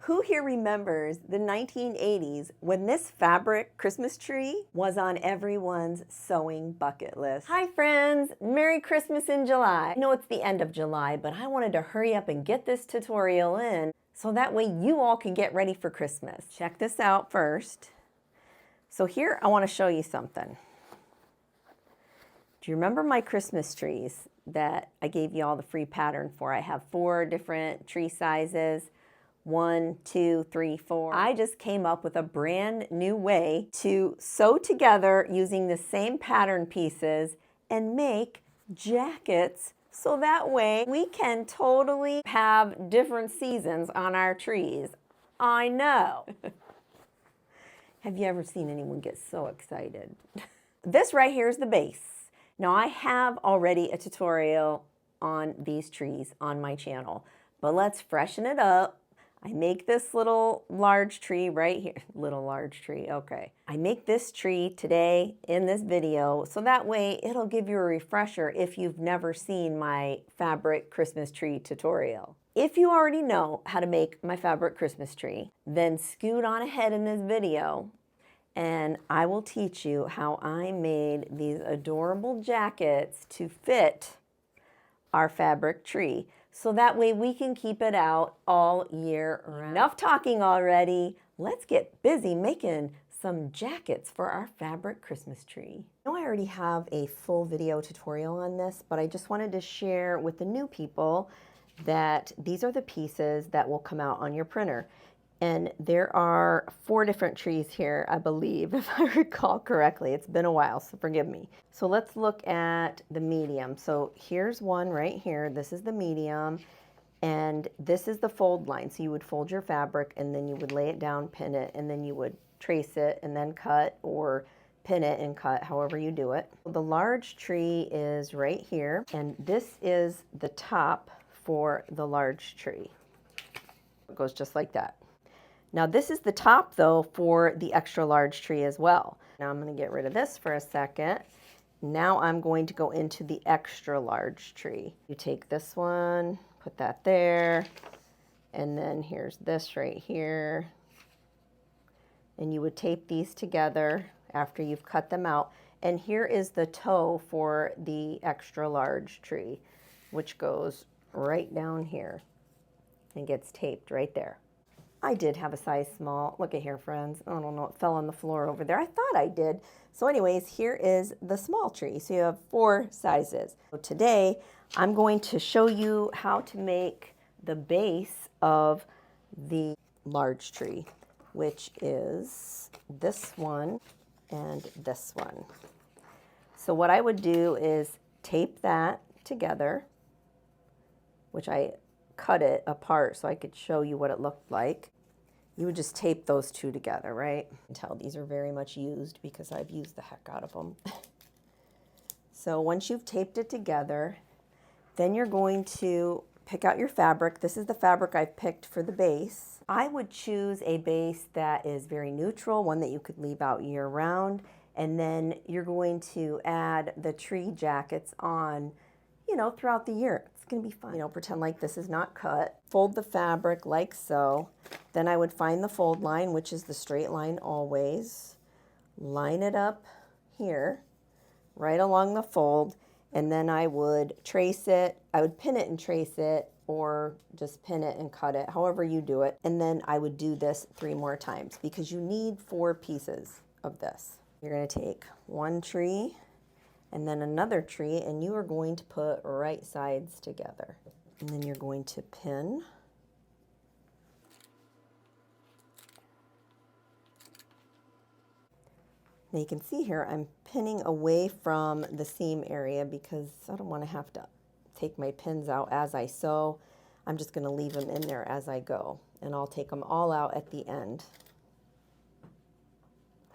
Who here remembers the 1980s when this fabric Christmas tree was on everyone's sewing bucket list? Hi friends, Merry Christmas in July. I know it's the end of July, but I wanted to hurry up and get this tutorial in so that way you all can get ready for Christmas. Check this out first. So here I want to show you something. Do you remember my Christmas trees that I gave you all the free pattern for? I have 4 different tree sizes. 1, 2, 3, 4. I just came up with a brand new way to sew together using the same pattern pieces and make jackets so that way we can totally have different seasons on our trees. I know. Have you ever seen anyone get so excited? This right here is the base. Now I have already a tutorial on these trees on my channel, but let's freshen it up. I make this little large tree right here, little large tree, okay. I make this tree today in this video, so that way it'll give you a refresher if you've never seen my fabric Christmas tree tutorial. If you already know how to make my fabric Christmas tree, then scoot on ahead in this video and I will teach you how I made these adorable jackets to fit our fabric tree. So that way we can keep it out all year round. Enough talking already. Let's get busy making some jackets for our fabric Christmas tree. I know I already have a full video tutorial on this, but I just wanted to share with the new people that these are the pieces that will come out on your printer. And there are 4 different trees here, I believe, if I recall correctly. It's been a while, so forgive me. So let's look at the medium. So here's one right here. This is the medium, and this is the fold line. So you would fold your fabric, and then you would lay it down, pin it, and then you would trace it, and then cut, or pin it and cut, however you do it. The large tree is right here, and this is the top for the large tree. It goes just like that. Now this is the top though for the extra large tree as well. Now I'm going to get rid of this for a second. Now I'm going to go into the extra large tree. You take this one, put that there, and then here's this right here. And you would tape these together after you've cut them out. And here is the toe for the extra large tree, which goes right down here and gets taped right there. I did have a size small. Look at here, friends. I don't know, it fell on the floor over there. I thought I did. So anyways, here is the small tree. So you have 4 sizes. So today, I'm going to show you how to make the base of the large tree, which is this one and this one. So what I would do is tape that together, which I cut it apart so I could show you what it looked like. You would just tape those 2 together, right? You can tell these are very much used because I've used the heck out of them. So once you've taped it together, then you're going to pick out your fabric. This is the fabric I've picked for the base. I would choose a base that is very neutral, one that you could leave out year round, and then you're going to add the tree jackets on, you know, throughout the year. It's going to be fun. You know, pretend like this is not cut. Fold the fabric like so. Then I would find the fold line, which is the straight line always. Line it up here, right along the fold, and then I would trace it. I would pin it and trace it, or just pin it and cut it, however you do it. And then I would do this 3 more times because you need 4 pieces of this. You're going to take one tree and then another tree, and you are going to put right sides together. And then you're going to pin. Now you can see here, I'm pinning away from the seam area because I don't want to have to take my pins out as I sew. I'm just going to leave them in there as I go, and I'll take them all out at the end.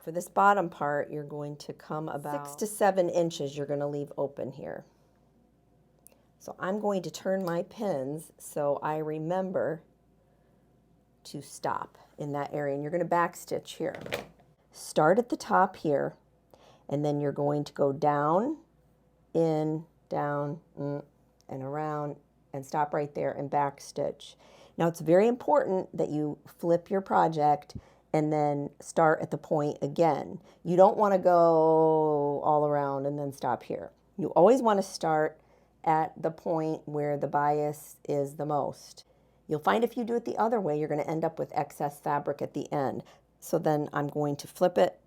For this bottom part, you're going to come about 6 to 7 inches you're going to leave open here. So I'm going to turn my pins so I remember to stop in that area, and you're going to backstitch here. Start at the top here, and then you're going to go down, in, down, and around, and stop right there and backstitch. Now it's very important that you flip your project and then start at the point again. You don't want to go all around and then stop here. You always want to start at the point where the bias is the most. You'll find if you do it the other way, you're going to end up with excess fabric at the end. So then I'm going to flip it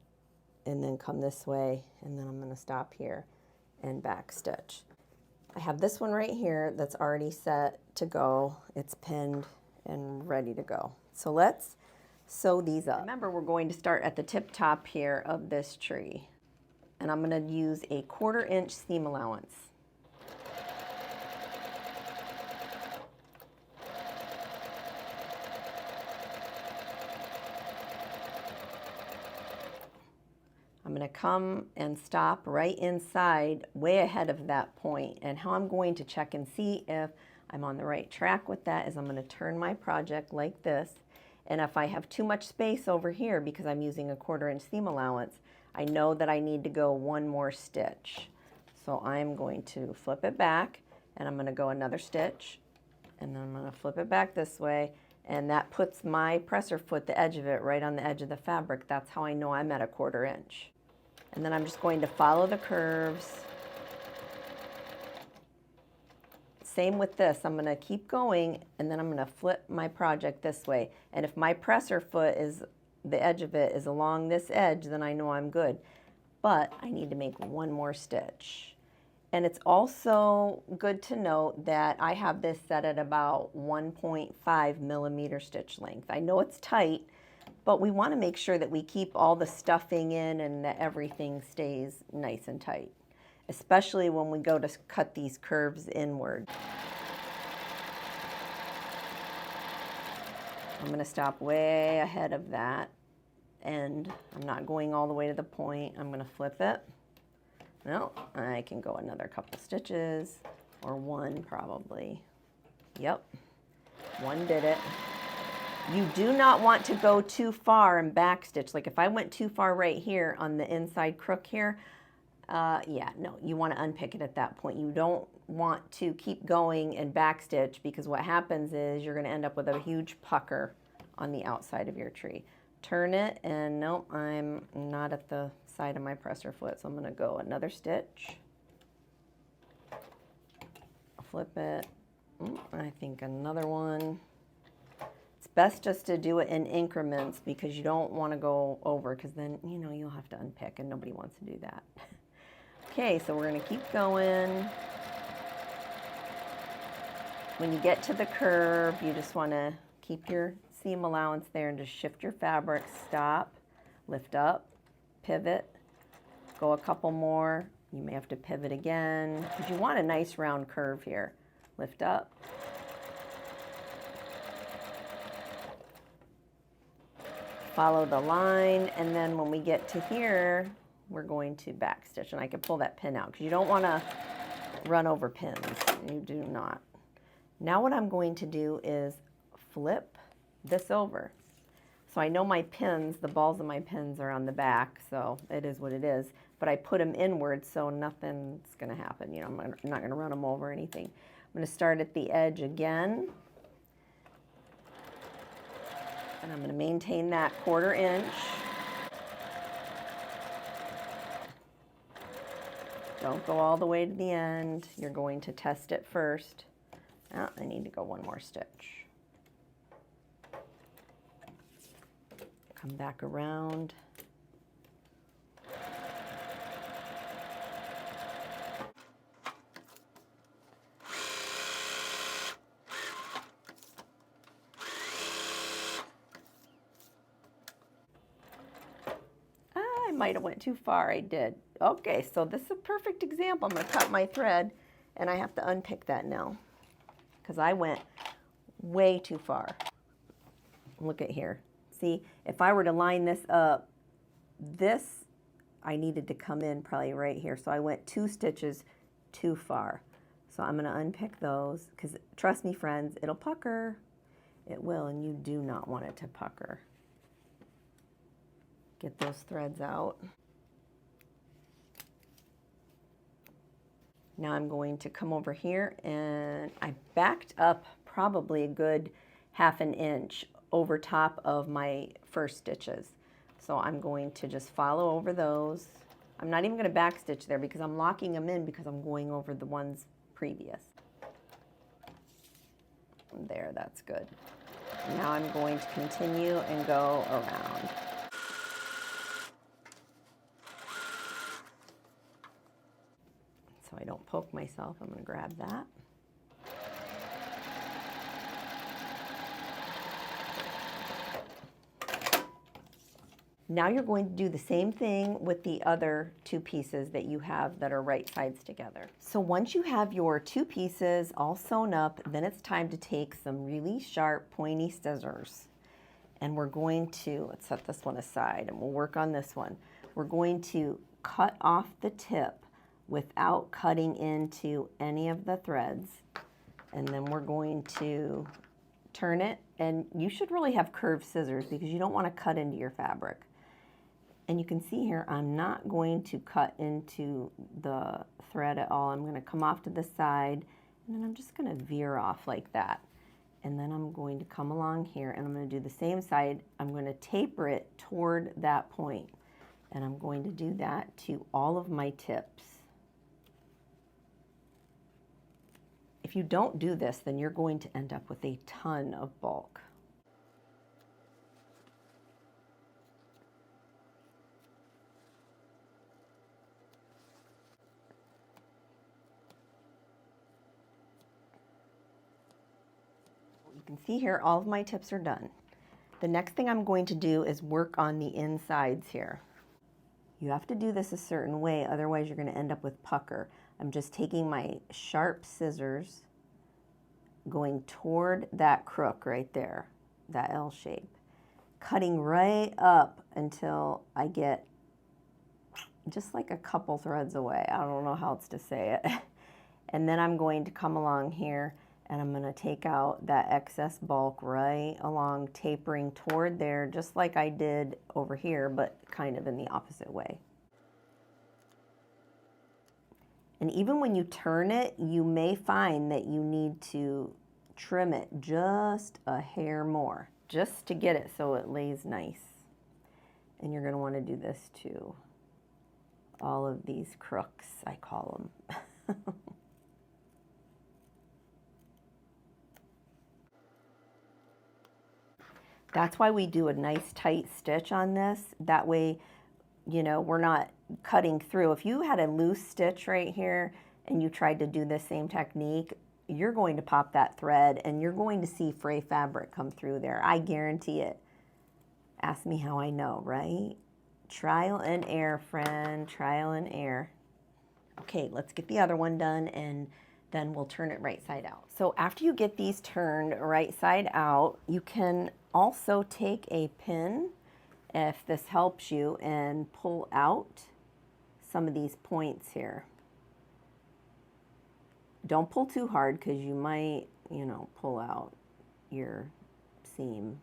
and then come this way, and then I'm going to stop here and back stitch. I have this one right here that's already set to go. It's pinned and ready to go. So let's sew these up. Remember, we're going to start at the tip top here of this tree, and I'm going to use a 1/4 inch seam allowance. I'm going to come and stop right inside, way ahead of that point. And how I'm going to check and see if I'm on the right track with that is I'm going to turn my project like this. And if I have too much space over here because I'm using a 1/4 inch seam allowance, I know that I need to go one more stitch. So I'm going to flip it back, and I'm going to go another stitch, and then I'm going to flip it back this way. And that puts my presser foot, the edge of it, right on the edge of the fabric. That's how I know I'm at a 1/4 inch. And then I'm just going to follow the curves. Same with this. I'm going to keep going, and then I'm going to flip my project this way. And if my presser foot is, the edge of it is along this edge, then I know I'm good. But I need to make one more stitch. And it's also good to note that I have this set at about 1.5 millimeter stitch length. I know it's tight, but we want to make sure that we keep all the stuffing in and that everything stays nice and tight, especially when we go to cut these curves inward. I'm going to stop way ahead of that, and I'm not going all the way to the point. I'm going to flip it. No, I can go another couple stitches, or one probably. Yep, one did it. You do not want to go too far and backstitch. Like if I went too far right here on the inside crook here, yeah, no, you want to unpick it at that point. You don't want to keep going and backstitch, because what happens is you're going to end up with a huge pucker on the outside of your tree. Turn it, and nope, I'm not at the side of my presser foot, so I'm going to go another stitch. Flip it. I think another one. It's best just to do it in increments, because you don't want to go over, because then, you know, you'll have to unpick, and nobody wants to do that. Okay, so we're going to keep going. When you get to the curve, you just want to keep your seam allowance there and just shift your fabric, stop, lift up, pivot, go a couple more. You may have to pivot again, because you want a nice round curve here. Lift up. Follow the line, and then when we get to here, we're going to backstitch, and I can pull that pin out, because you don't want to run over pins. You do not. Now what I'm going to do is flip this over. So I know my pins, the balls of my pins are on the back, so it is what it is, but I put them inward, so nothing's going to happen. You know, I'm not going to run them over or anything. I'm going to start at the edge again, and I'm going to maintain that 1/4 inch. Don't go all the way to the end. You're going to test it first. Oh, I need to go one more stitch. Come back around. I might have went too far. I did. Okay, so this is a perfect example. I'm going to cut my thread, and I have to unpick that now, because I went way too far. Look at here. See, if I were to line this up, this, I needed to come in probably right here. So I went 2 stitches too far. So I'm going to unpick those, because trust me, friends, it'll pucker. It will, and you do not want it to pucker. Get those threads out. Now I'm going to come over here, and I backed up probably a good 1/2 inch over top of my first stitches. So I'm going to just follow over those. I'm not even going to back stitch there because I'm locking them in because I'm going over the ones previous. There, that's good. Now I'm going to continue and go around. So I don't poke myself, I'm going to grab that. Now you're going to do the same thing with the other 2 pieces that you have that are right sides together. So once you have your 2 pieces all sewn up, then it's time to take some really sharp pointy scissors. And we're going to, let's set this one aside and we'll work on this one. We're going to cut off the tip without cutting into any of the threads. And then we're going to turn it, and you should really have curved scissors because you don't want to cut into your fabric. And you can see here, I'm not going to cut into the thread at all. I'm going to come off to the side, and then I'm just going to veer off like that. And then I'm going to come along here, and I'm going to do the same side. I'm going to taper it toward that point. And I'm going to do that to all of my tips. If you don't do this, then you're going to end up with a ton of bulk. You can see here, all of my tips are done. The next thing I'm going to do is work on the insides here. You have to do this a certain way, otherwise you're going to end up with pucker. I'm just taking my sharp scissors, going toward that crook right there, that L shape, cutting right up until I get just like a couple threads away. I don't know how else to say it. And then I'm going to come along here and I'm going to take out that excess bulk right along, tapering toward there, just like I did over here, but kind of in the opposite way. And even when you turn it, you may find that you need to trim it just a hair more, just to get it so it lays nice. And you're going to want to do this to all of these crooks, I call them. That's why we do a nice tight stitch on this. That way, you know, we're not cutting through. If you had a loose stitch right here and you tried to do the same technique, you're going to pop that thread and you're going to see fray fabric come through there. I guarantee it. Ask me how I know, right? Trial and error, friend, trial and error. Okay, let's get the other one done and then we'll turn it right side out. So after you get these turned right side out, you can also take a pin, if this helps you, and pull out some of these points here. Don't pull too hard because you might, you know, pull out your seam.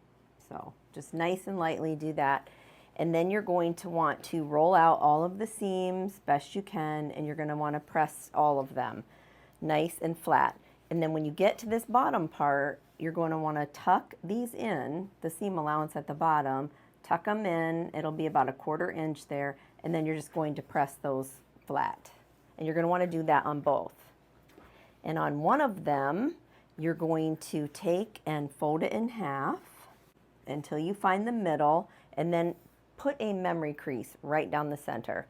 So just nice and lightly do that. And then you're going to want to roll out all of the seams best you can, and you're going to want to press all of them nice and flat. And then when you get to this bottom part, you're going to want to tuck these in, the seam allowance at the bottom, tuck them in. It'll be about 1/4 inch there, and then you're just going to press those flat. And you're going to want to do that on both. And on one of them, you're going to take and fold it in half until you find the middle, and then put a memory crease right down the center.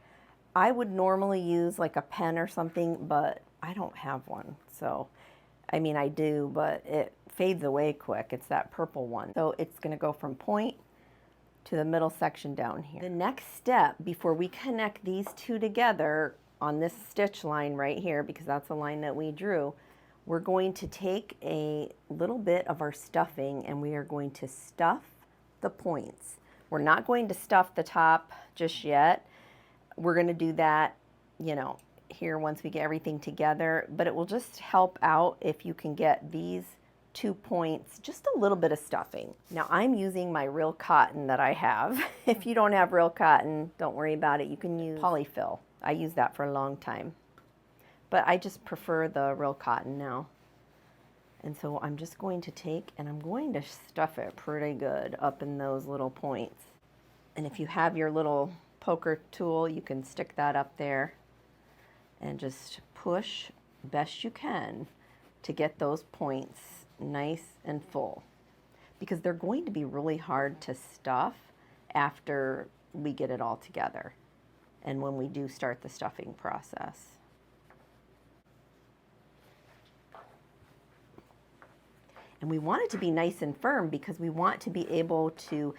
I would normally use like a pen or something, but I don't have one. So, I mean, I do, but it fades away quick. It's that purple one. So it's going to go from point to the middle section down here. The next step before we connect these two together on this stitch line right here, because that's the line that we drew, we're going to take a little bit of our stuffing and we are going to stuff the points. We're not going to stuff the top just yet. We're going to do that, you know, here once we get everything together, but it will just help out if you can get these 2 points, just a little bit of stuffing. Now I'm using my real cotton that I have. If you don't have real cotton, don't worry about it. You can use polyfill. I used that for a long time, but I just prefer the real cotton now. And so I'm just going to take and I'm going to stuff it pretty good up in those little points. And if you have your little poker tool, you can stick that up there and just push best you can to get those points nice and full, because they're going to be really hard to stuff after we get it all together and when we do start the stuffing process. And we want it to be nice and firm because we want to be able to,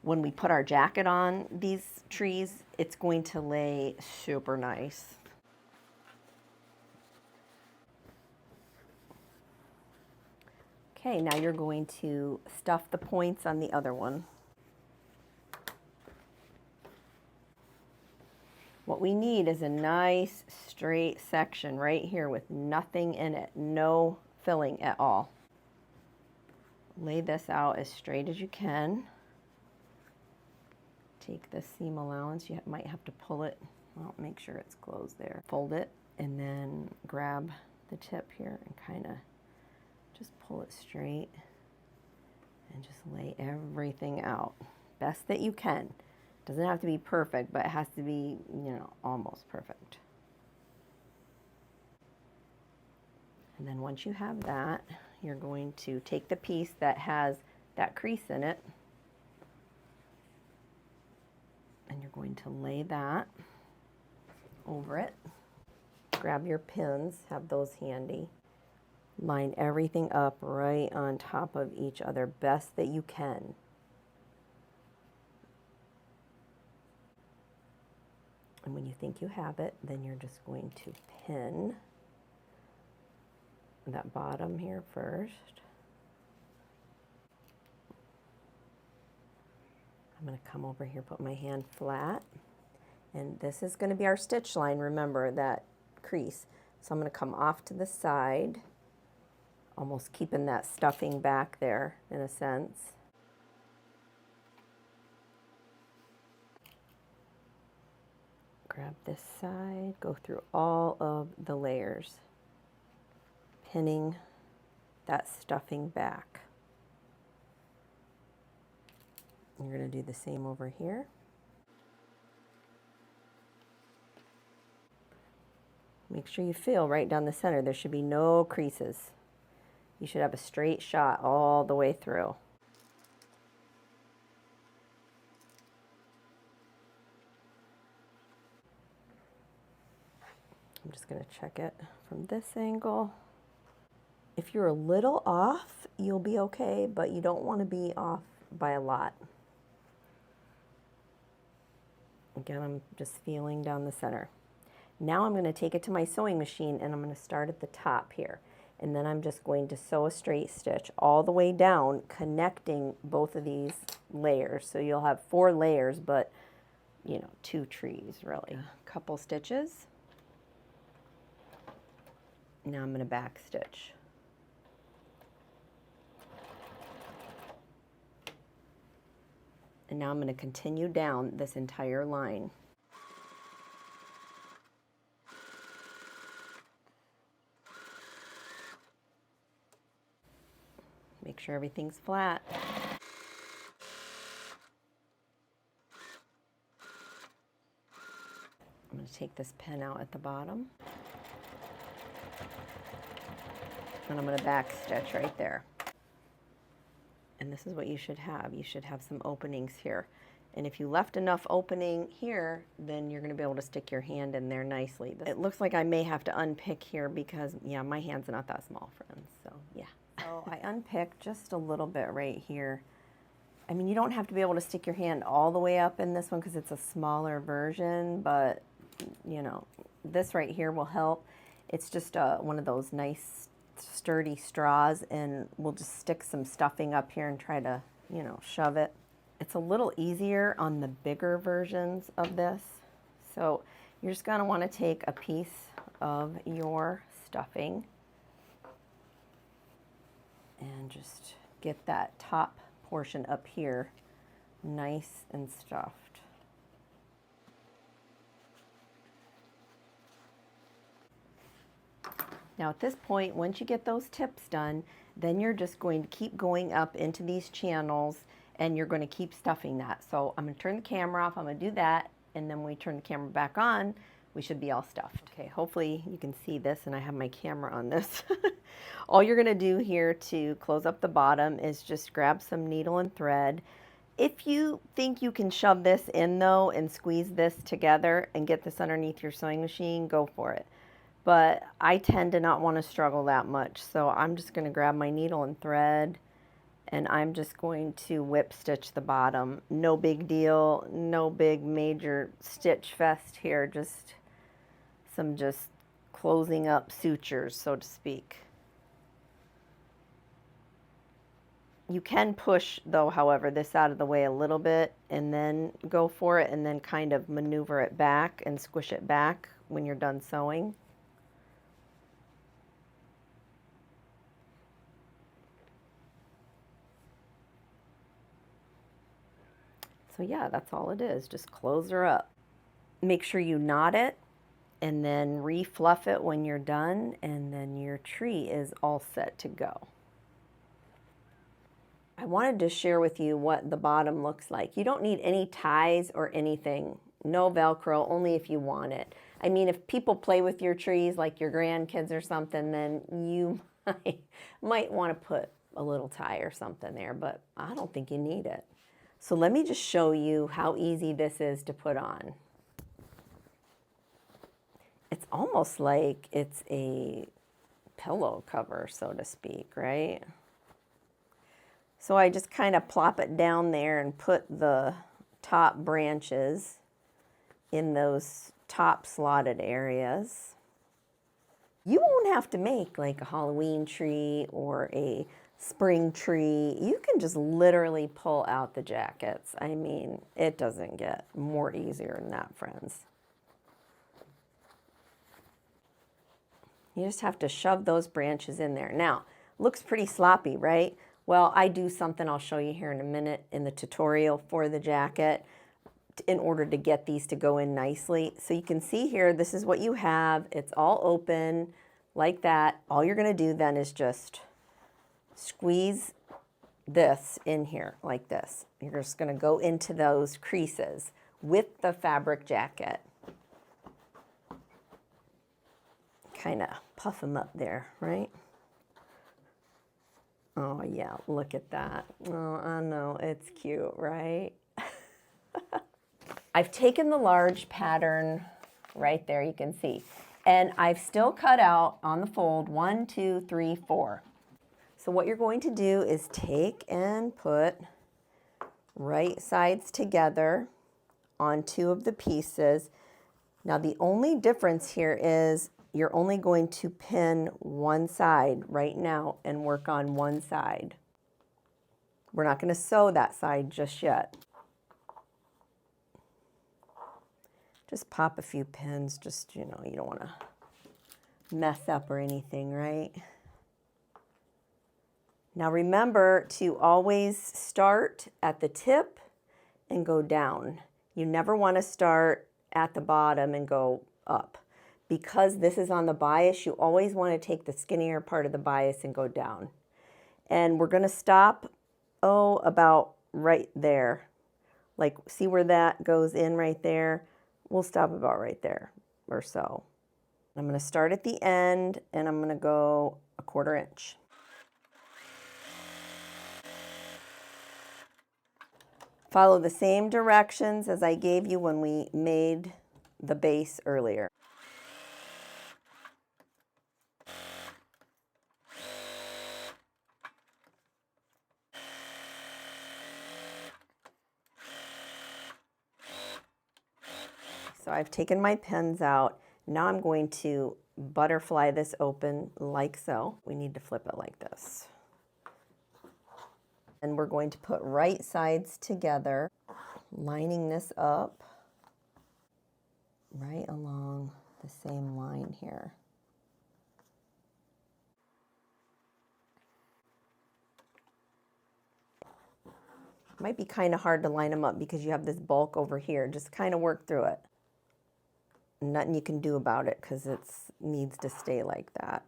when we put our jacket on these trees, it's going to lay super nice. Okay, now you're going to stuff the points on the other one. What we need is a nice straight section right here with nothing in it, no filling at all. Lay this out as straight as you can. Take the seam allowance, you might have to pull it, well, make sure it's closed there. Fold it and then grab the tip here and kind of just pull it straight and just lay everything out best that you can. Doesn't have to be perfect, but it has to be, you know, almost perfect. And then once you have that, you're going to take the piece that has that crease in it and you're going to lay that over it. Grab your pins, have those handy. Line everything up right on top of each other best that you can. And when you think you have it, then you're just going to pin that bottom here first. I'm going to come over here, put my hand flat, and this is going to be our stitch line, remember that crease. So I'm going to come off to the side, almost keeping that stuffing back there in a sense. Grab this side, go through all of the layers, pinning that stuffing back. You're going to do the same over here. Make sure you feel right down the center. There should be no creases. You should have a straight shot all the way through. I'm just going to check it from this angle. If you're a little off, you'll be okay, but you don't want to be off by a lot. Again, I'm just feeling down the center. Now I'm going to take it to my sewing machine and I'm going to start at the top here. And then I'm just going to sew a straight stitch all the way down, connecting both of these layers. So you'll have 4 layers, but, you know, 2 trees really. A couple stitches. Now I'm going to back stitch. And now I'm going to continue down this entire line. Make sure everything's flat. I'm going to take this pin out at the bottom. And I'm going to back stitch right there. And this is what you should have. You should have some openings here. And if you left enough opening here, then you're going to be able to stick your hand in there nicely. It looks like I may have to unpick here because, yeah, my hand's not that small, friends. So, yeah. So I unpicked just a little bit right here. I mean, you don't have to be able to stick your hand all the way up in this one because it's a smaller version, but, you know, this right here will help. It's just one of those nice sturdy straws, and we'll just stick some stuffing up here and try to, you know, shove it. It's a little easier on the bigger versions of this. So you're just going to want to take a piece of your stuffing and just get that top portion up here nice and stuffed. Now at this point, once you get those tips done, then you're just going to keep going up into these channels and you're going to keep stuffing that. So I'm going to turn the camera off, I'm going to do that, and then when we turn the camera back on, we should be all stuffed. Okay, hopefully you can see this and I have my camera on this. All you're going to do here to close up the bottom is just grab some needle and thread. If you think you can shove this in though and squeeze this together and get this underneath your sewing machine, go for it. But I tend to not want to struggle that much, so I'm just going to grab my needle and thread and I'm just going to whip stitch the bottom. No big deal, no big major stitch fest here, just some just closing up sutures, so to speak. You can push, though, however, this out of the way a little bit and then go for it and then kind of maneuver it back and squish it back when you're done sewing. So yeah, that's all it is. Just close her up. Make sure you knot it and then re-fluff it when you're done, and then your tree is all set to go. I wanted to share with you what the bottom looks like. You don't need any ties or anything. No Velcro, only if you want it. I mean, if people play with your trees, like your grandkids or something, then you might want to put a little tie or something there, but I don't think you need it. So let me just show you how easy this is to put on. It's almost like it's a pillow cover, so to speak, right? So I just kind of plop it down there and put the top branches in those top slotted areas. You won't have to make like a Halloween tree or a spring tree. You can just literally pull out the jackets. I mean, it doesn't get more easier than that, friends. You just have to shove those branches in there. Now, looks pretty sloppy, right? Well, I do something I'll show you here in a minute in the tutorial for the jacket in order to get these to go in nicely. So you can see here, this is what you have. It's all open like that. All you're going to do then is just squeeze this in here like this. You're just going to go into those creases with the fabric jacket. Kind of puff them up there, right? Oh yeah, look at that. Oh, I know, it's cute, right? I've taken the large pattern right there, you can see, and I've still cut out on the fold 1, 2, 3, 4. So what you're going to do is take and put right sides together on 2 of the pieces. Now the only difference here is you're only going to pin one side right now and work on one side. We're not going to sew that side just yet. Just pop a few pins, just, you know, you don't want to mess up or anything, right? Now remember to always start at the tip and go down. You never want to start at the bottom and go up. Because this is on the bias, you always want to take the skinnier part of the bias and go down. And we're going to stop, about right there. Like, see where that goes in right there? We'll stop about right there or so. I'm going to start at the end and I'm going to go 1/4 inch. Follow the same directions as I gave you when we made the base earlier. So I've taken my pins out. Now I'm going to butterfly this open like so. We need to flip it like this. And we're going to put right sides together, lining this up right along the same line here. Might be kind of hard to line them up because you have this bulk over here. Just kind of work through it. nothing you can do about it because it needs to stay like that.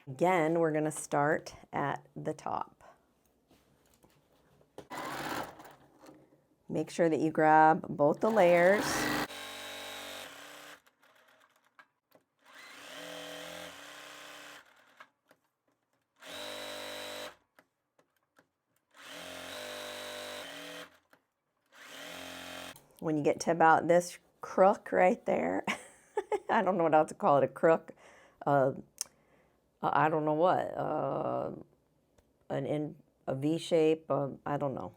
Again, we're going to start at the top. Make sure that you grab both the layers. When you get to about this crook right there, I don't know what else to call it, a crook, I don't know what, a V shape, I don't know.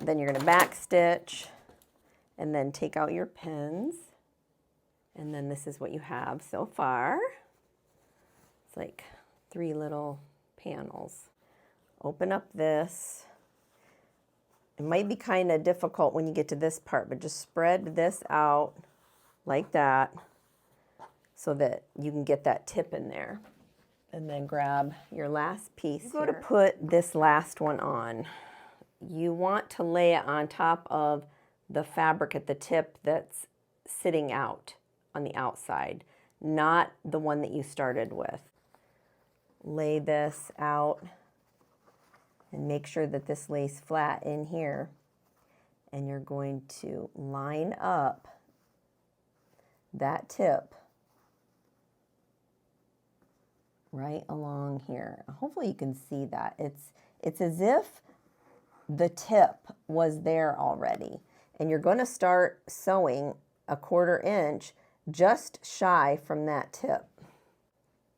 Then you're going to back stitch and then take out your pins. And then this is what you have so far. It's like 3 little panels. Open up this. It might be kind of difficult when you get to this part, but just spread this out like that so that you can get that tip in there. And then grab your last piece. You go to put this last one on. You want to lay it on top of the fabric at the tip that's sitting out on the outside, not the one that you started with. Lay this out and make sure that this lays flat in here. And you're going to line up that tip right along here. Hopefully you can see that. It's as if the tip was there already. And you're going to start sewing a 1/4 inch just shy from that tip.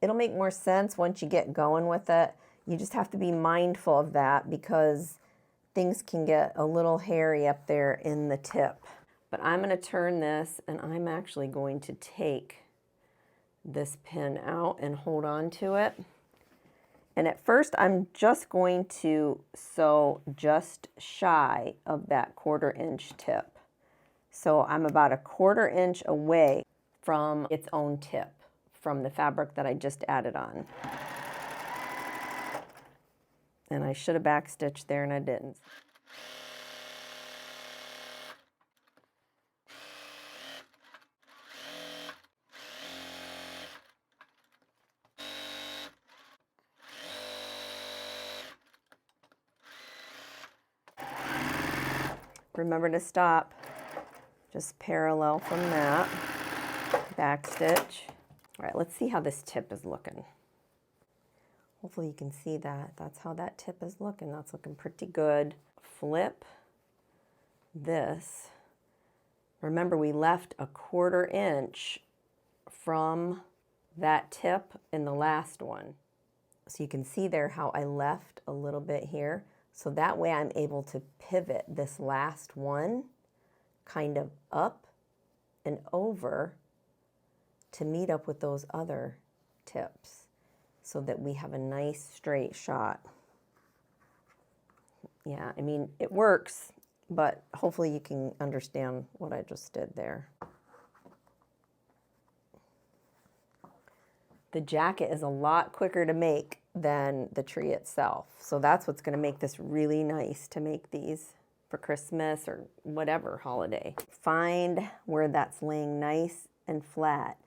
It'll make more sense once you get going with it. You just have to be mindful of that because things can get a little hairy up there in the tip. But I'm going to turn this and I'm actually going to take this pin out and hold on to it. And at first I'm just going to sew just shy of that 1/4 inch tip. So I'm about a 1/4 inch away from its own tip, from the fabric that I just added on. And I should have backstitched there and I didn't. Remember to stop just parallel from that, backstitch. All right, let's see how this tip is looking. Hopefully you can see that. That's how that tip is looking. That's looking pretty good. Flip this. Remember, we left a 1/4 inch from that tip in the last one. So you can see there how I left a little bit here. So that way I'm able to pivot this last one kind of up and over to meet up with those other tips so that we have a nice straight shot. Yeah, I mean, it works, but hopefully you can understand what I just did there. The jacket is a lot quicker to make than the tree itself. So that's what's going to make this really nice to make these for Christmas or whatever holiday. Find where that's laying nice and flat.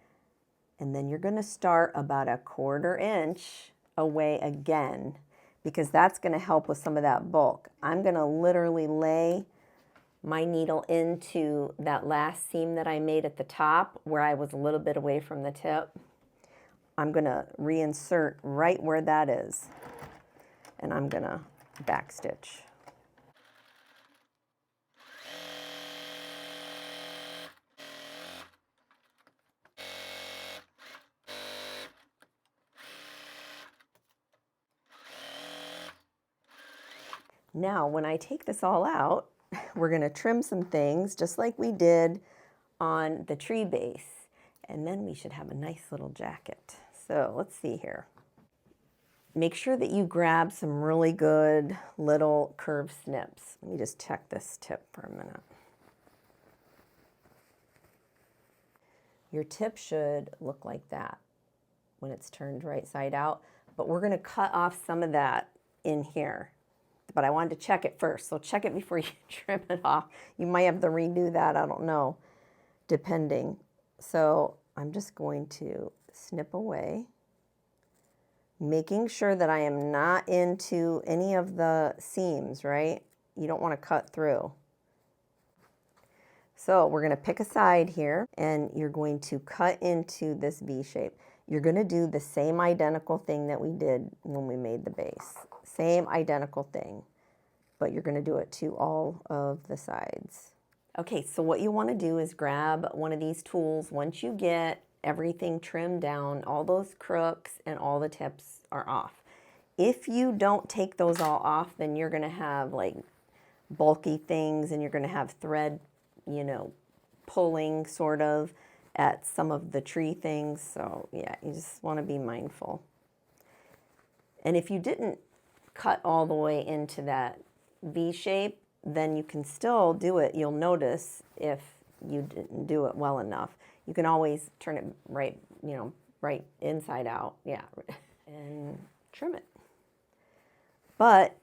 And then you're going to start about a 1/4 inch away again because that's going to help with some of that bulk. I'm going to literally lay my needle into that last seam that I made at the top where I was a little bit away from the tip. I'm going to reinsert right where that is, and I'm going to backstitch. Now, when I take this all out, we're going to trim some things just like we did on the tree base, and then we should have a nice little jacket. So let's see here. Make sure that you grab some really good little curved snips. Let me just check this tip for a minute. Your tip should look like that when it's turned right side out, but we're going to cut off some of that in here, the but I wanted to check it first. So check it before you trim it off. You might have to redo that, I don't know, depending. So I'm just going to snip away, making sure that I am not into any of the seams, right? You don't want to cut through. So we're going to pick a side here, and you're going to cut into this V shape. You're going to do the same identical thing that we did when we made the base. Same identical thing, but you're going to do it to all of the sides. Okay, so what you want to do is grab one of these tools. Once you get everything trimmed down, all those crooks and all the tips are off. If you don't take those all off, then you're going to have like bulky things, and you're going to have thread, you know, pulling sort of at some of the tree things. So yeah, you just want to be mindful. And if you didn't cut all the way into that V shape, then you can still do it. You'll notice if you didn't do it well enough. You can always turn it right, you know, right inside out, yeah, and trim it. But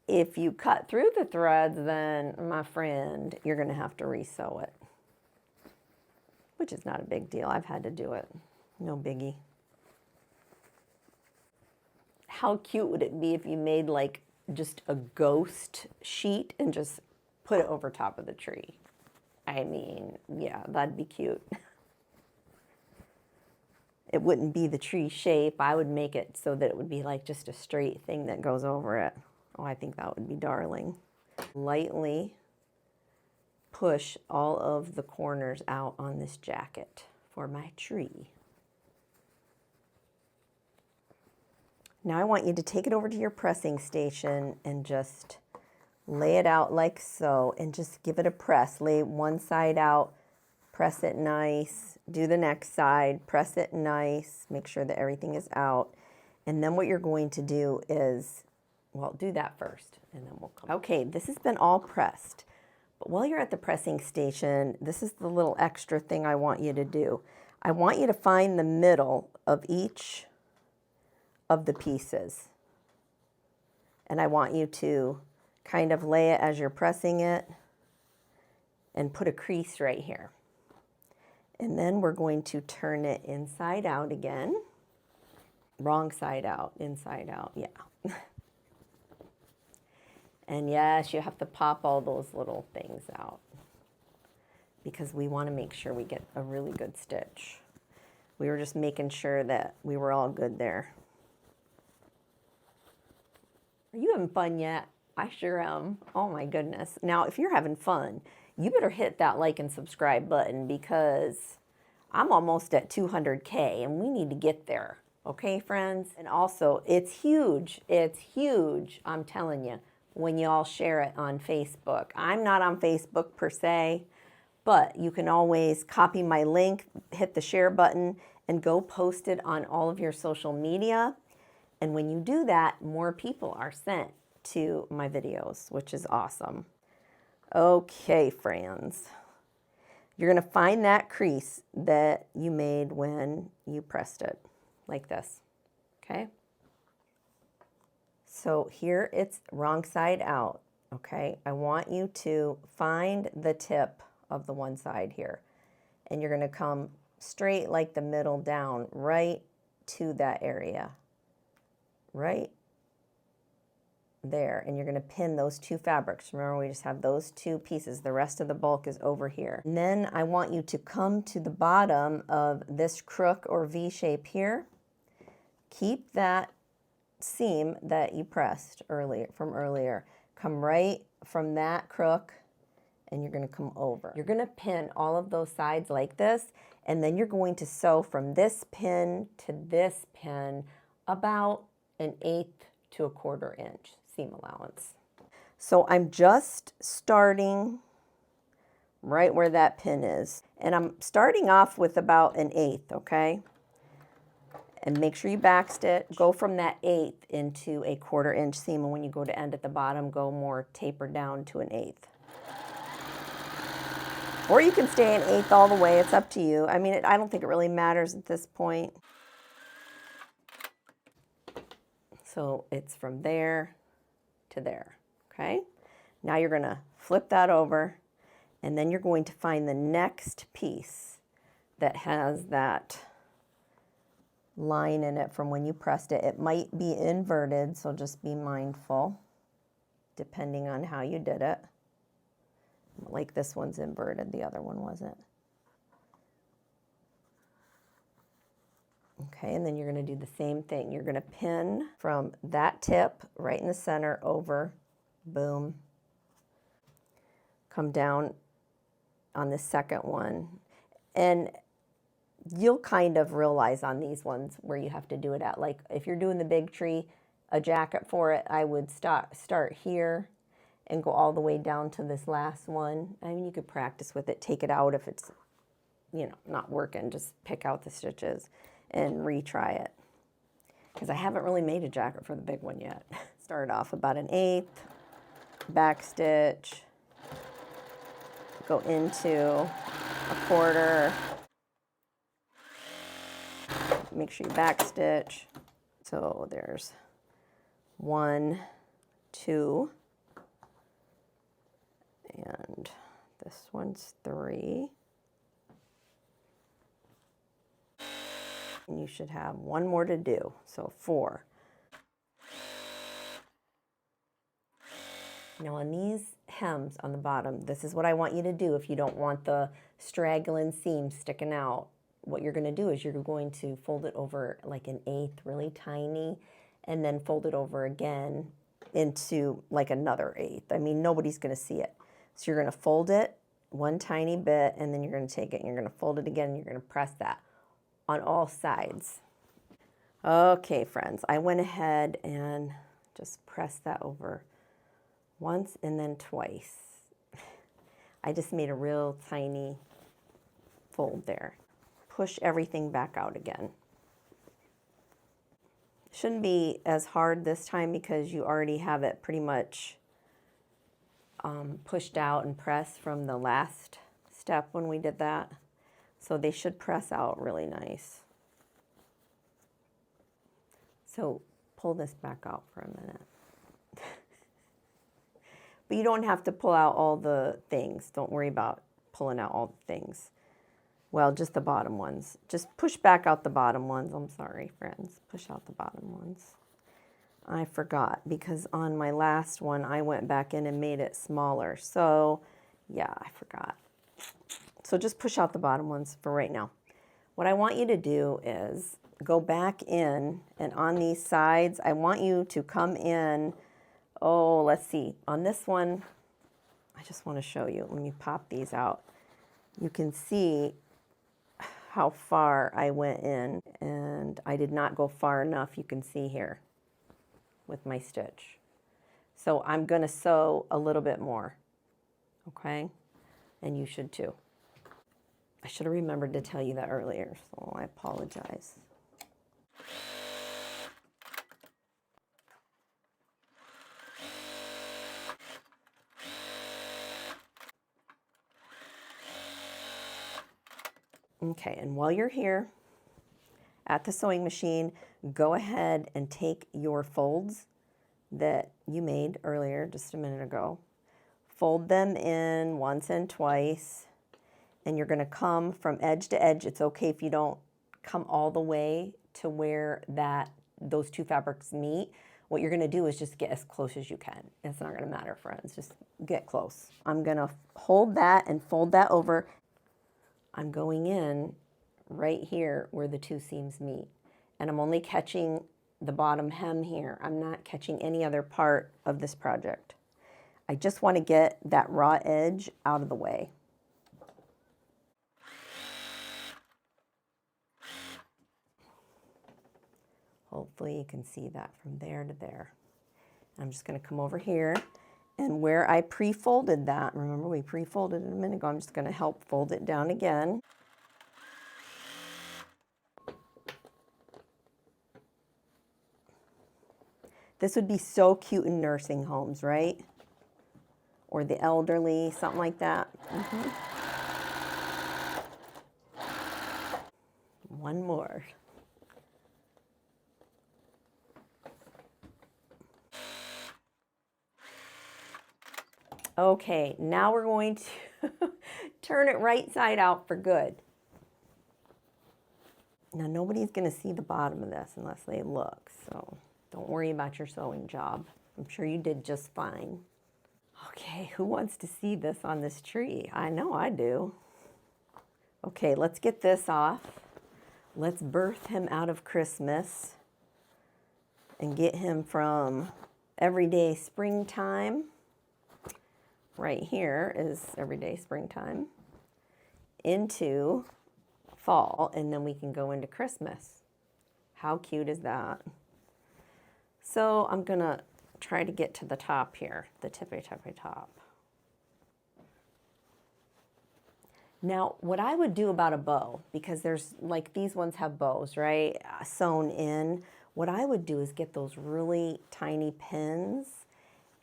if you cut through the threads, then, my friend, you're going to have to re-sew it, which is not a big deal. I've had to do it. No biggie. How cute would it be if you made like just a ghost sheet and just put it over top of the tree? I mean, yeah, that'd be cute. It wouldn't be the tree shape. I would make it so that it would be like just a straight thing that goes over it. Oh, I think that would be darling. Lightly push all of the corners out on this jacket for my tree. Now I want you to take it over to your pressing station and just lay it out like so, and just give it a press. Lay one side out, press it nice, do the next side, press it nice, make sure that everything is out. And then what you're going to do is, well, do that first, and then we'll come. Okay, this has been all pressed. But while you're at the pressing station, this is the little extra thing I want you to do. I want you to find the middle of each of the pieces. And I want you to kind of lay it as you're pressing it and put a crease right here. And then we're going to turn it inside out again. Wrong side out, inside out, yeah. And yes, you have to pop all those little things out because we want to make sure we get a really good stitch. We were just making sure that we were all good there. Are you having fun yet? I sure am. Oh my goodness. Now, if you're having fun, you better hit that like and subscribe button because I'm almost at 200K and we need to get there. Okay, friends? And also, it's huge. It's huge, I'm telling you, when you all share it on Facebook. I'm not on Facebook per se, but you can always copy my link, hit the share button, and go post it on all of your social media. And when you do that, more people are sent to my videos, which is awesome. Okay, friends. You're going to find that crease that you made when you pressed it, like this, okay? So here it's wrong side out, okay? I want you to find the tip of the one side here, and you're going to come straight like the middle down right to that area, right there, and you're going to pin those two fabrics. Remember, we just have those two pieces. The rest of the bulk is over here. And then I want you to come to the bottom of this crook or V shape here. Keep that seam that you pressed earlier. Come right from that crook, and you're going to come over. You're going to pin all of those sides like this, and then you're going to sew from this pin to this pin about 1/8 to 1/4 inch seam allowance. So I'm just starting right where that pin is, and I'm starting off with about 1/8, okay? And make sure you backstitch. Go from that 1/8 into a 1/4 inch seam, and when you go to end at the bottom, go more tapered down to 1/8. Or you can stay 1/8 all the way, it's up to you. I mean, I don't think it really matters at this point. So it's from there to there, okay? Now you're gonna flip that over, and then you're going to find the next piece that has that line in it from when you pressed it. It might be inverted, so just be mindful, depending on how you did it. Like this one's inverted, the other one wasn't. Okay, and then you're going to do the same thing. You're going to pin from that tip right in the center over, boom, come down on the second one. And you'll kind of realize on these ones where you have to do it at. Like if you're doing the big tree, a jacket for it, I would start here and go all the way down to this last one. I mean, you could practice with it, take it out if it's, you know, not working, just pick out the stitches and retry it. Because I haven't really made a jacket for the big one yet. Start off about an 1/8, back stitch, go into a 1/4, make sure you back stitch. So there's 1, 2, and this one's 3. And you should have one more to do, so 4. Now on these hems on the bottom, this is what I want you to do if you don't want the straggling seams sticking out. What you're going to do is you're going to fold it over like an 1/8, really tiny, and then fold it over again into like another 1/8. I mean, nobody's going to see it. So you're going to fold it one tiny bit, and then you're going to take it and you're going to fold it again, and you're going to press that on all sides. Okay, friends, I went ahead and just pressed that over once and then twice. I just made a real tiny fold there. Push everything back out again. Shouldn't be as hard this time because you already have it pretty much pushed out and pressed from the last step when we did that. So they should press out really nice. So pull this back out for a minute. But you don't have to pull out all the things. Don't worry about pulling out all the things. Well, just the bottom ones. Just push back out the bottom ones. I'm sorry, friends. Push out the bottom ones. I forgot because on my last one, I went back in and made it smaller. So, yeah, I forgot. So just push out the bottom ones for right now. What I want you to do is go back in, and on these sides, I want you to come in. Oh, let's see. On this one, I just want to show you. Let me pop these out. You can see how far I went in, and I did not go far enough. You can see here with my stitch. So I'm going to sew a little bit more, okay? And you should too. I should have remembered to tell you that earlier, so I apologize. Okay, and while you're here at the sewing machine, go ahead and take your folds that you made earlier, just a minute ago. Fold them in once and twice, and you're going to come from edge to edge. It's okay if you don't come all the way to where those two fabrics meet. What you're going to do is just get as close as you can. It's not going to matter, friends. Just get close. I'm going to hold that and fold that over. I'm going in right here where the two seams meet. And I'm only catching the bottom hem here. I'm not catching any other part of this project. I just want to get that raw edge out of the way. Hopefully you can see that from there to there. I'm just going to come over here, and where I pre-folded that, remember we pre-folded it a minute ago, I'm just going to help fold it down again. This would be so cute in nursing homes, right? Or the elderly, something like that. One more. Okay, now we're going to turn it right side out for good. Now nobody's going to see the bottom of this unless they look, so don't worry about your sewing job. I'm sure you did just fine. Okay, who wants to see this on this tree? I know I do. Okay, let's get this off. Let's birth him out of Christmas and get him from everyday springtime. Right here is everyday springtime into fall, and then we can go into Christmas. How cute is that? So I'm gonna try to get to the top here, the tippy top. Now, what I would do about a bow, because there's like these ones have bows, right? Sewn in. What I would do is get those really tiny pins,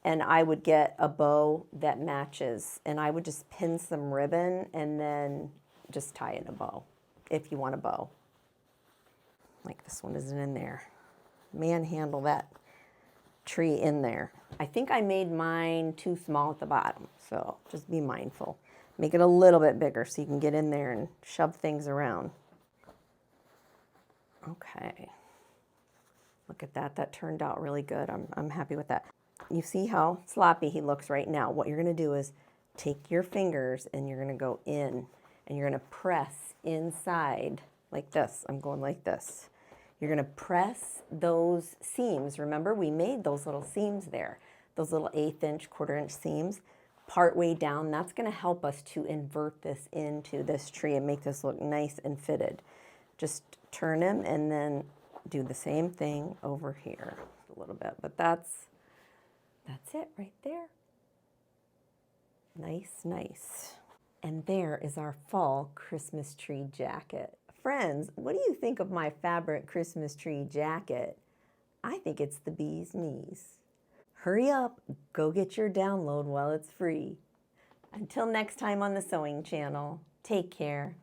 and I would get a bow that matches, and I would just pin some ribbon and then just tie in a bow if you want a bow. Like this one isn't in there. Manhandle that tree in there. I think I made mine too small at the bottom, so just be mindful. Make it a little bit bigger so you can get in there and shove things around. Okay. Look at that. That turned out really good. I'm happy with that. You see how sloppy he looks right now. What you're going to do is take your fingers and you're going to go in and you're going to press inside like this. I'm going like this. You're going to press those seams. Remember, we made those little seams there, those little 1/8 inch, 1/4 inch seams. Part way down, that's going to help us to invert this into this tree and make this look nice and fitted. Just turn them and then do the same thing over here a little bit, but that's it right there. Nice, nice. And there is our fall Christmas tree jacket. Friends, what do you think of my fabric Christmas tree jacket? I think it's the bee's knees. Hurry up, go get your download while it's free. Until next time on the Sewing Channel, take care.